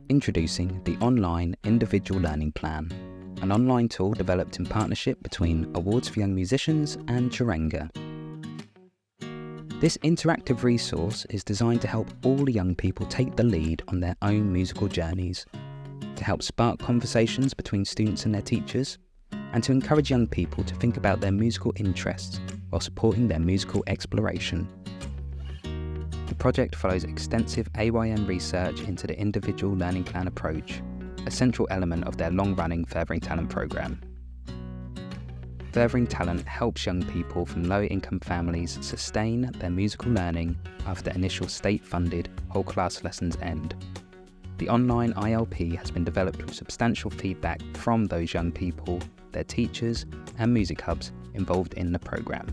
Introducing the Online Individual Learning Plan, an online tool developed in partnership between Awards for Young Musicians and Charanga. This interactive resource is designed to help all young people take the lead on their own musical journeys, to help spark conversations between students and their teachers, and to encourage young people to think about their musical interests while supporting their musical exploration. The project follows extensive AYM research into the individual learning plan approach, a central element of their long-running Furthering Talent programme. Furthering Talent helps young people from low-income families sustain their musical learning after initial state-funded whole-class lessons end. The Online-ILP has been developed with substantial feedback from those young people, their teachers and music hubs involved in the programme.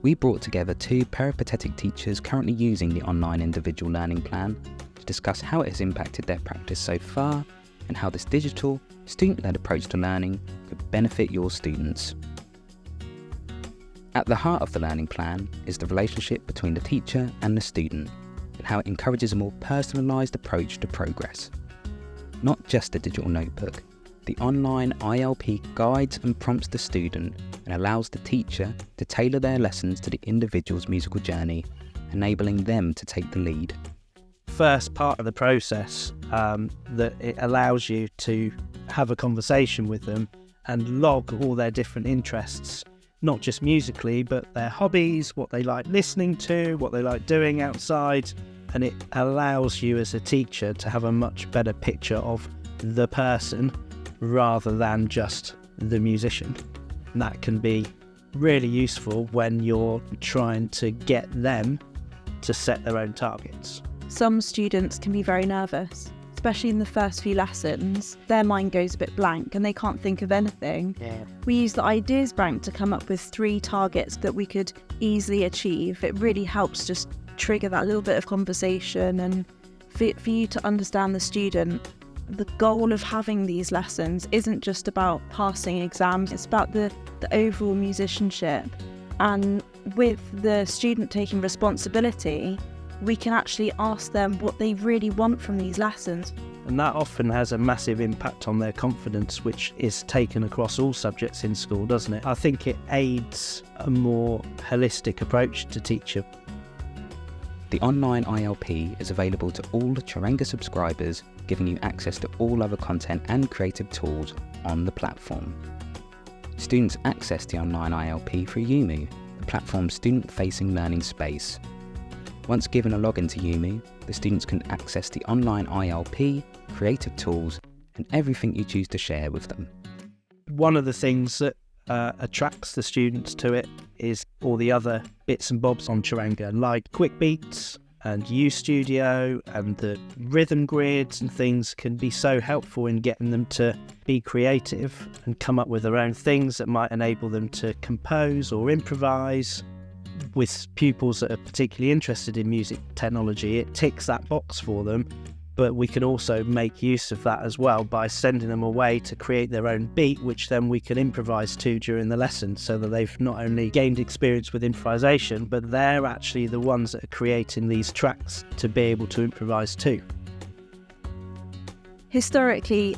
We brought together 2 peripatetic teachers currently using the Online Individual Learning Plan to discuss how it has impacted their practice so far and how this digital, student-led approach to learning could benefit your students. At the heart of the learning plan is the relationship between the teacher and the student, and how it encourages a more personalised approach to progress. Not just a digital notebook, the Online-ILP guides and prompts the student and allows the teacher to tailor their lessons to the individual's musical journey, enabling them to take the lead. First part of the process, that it allows you to have a conversation with them and log all their different interests, not just musically, but their hobbies, what they like listening to, what they like doing outside, and it allows you as a teacher to have a much better picture of the person rather than just the musician. And that can be really useful when you're trying to get them to set their own targets. Some students can be very nervous, especially in the first few lessons. Their mind goes a bit blank and they can't think of anything. We use the Ideas Bank to come up with 3 targets that we could easily achieve. It really helps just trigger that little bit of conversation, and for you to understand the student. The goal of having these lessons isn't just about passing exams, it's about the overall musicianship. And with the student taking responsibility, we can actually ask them what they really want from these lessons. And that often has a massive impact on their confidence, which is taken across all subjects in school, doesn't it? I think it aids a more holistic approach to teaching. The Online-ILP is available to all Charanga subscribers, giving you access to all other content and creative tools on the platform. Students access the Online-ILP through Yumu, the platform's student-facing learning space. Once given a login to Yumu, the students can access the Online-ILP, creative tools, and everything you choose to share with them. One of the things that attracts the students to it is all the other bits and bobs on Charanga, like Quick Beats and U-Studio, and the rhythm grids and things can be so helpful in getting them to be creative and come up with their own things that might enable them to compose or improvise. With pupils that are particularly interested in music technology, it ticks that box for them, but we can also make use of that as well by sending them away to create their own beat, which then we can improvise to during the lesson, so that they've not only gained experience with improvisation, but they're actually the ones that are creating these tracks to be able to improvise too. Historically,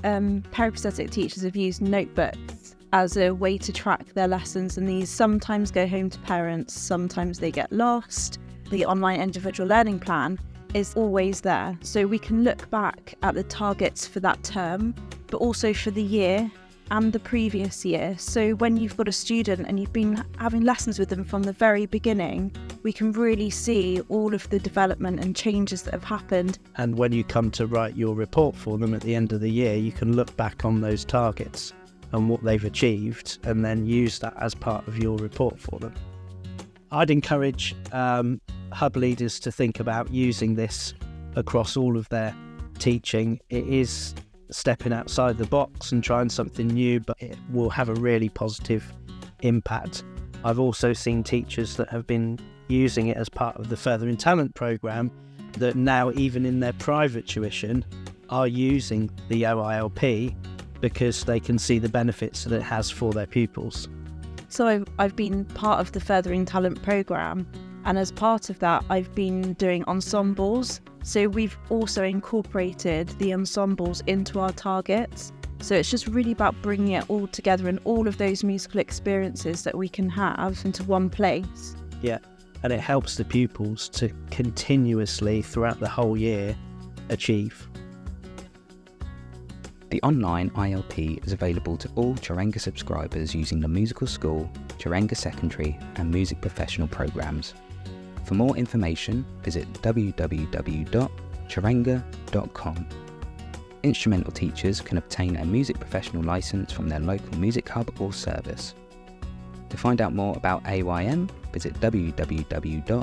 peripatetic teachers have used notebooks as a way to track their lessons, and these sometimes go home to parents, sometimes they get lost. The Online Individual Learning Plan is always there, so we can look back at the targets for that term, but also for the year and the previous year. So when you've got a student and you've been having lessons with them from the very beginning, we can really see all of the development and changes that have happened. And when you come to write your report for them at the end of the year, you can look back on those targets and what they've achieved, and then use that as part of your report for them. I'd encourage hub leaders to think about using this across all of their teaching. It is stepping outside the box and trying something new, but it will have a really positive impact. I've also seen teachers that have been using it as part of the Furthering Talent programme that now, even in their private tuition, are using the OILP because they can see the benefits that it has for their pupils. So I've been part of the Furthering Talent programme, and as part of that I've been doing ensembles. So we've also incorporated the ensembles into our targets. So it's just really about bringing it all together and all of those musical experiences that we can have into one place. Yeah, and it helps the pupils to continuously, throughout the whole year, achieve. The Online-ILP is available to all Charanga subscribers using the Musical School, Charanga Secondary and Music Professional programmes. For more information, visit www.charanga.com. Instrumental teachers can obtain a music professional licence from their local music hub or service. To find out more about AYM, visit www.a-y-m.org.uk.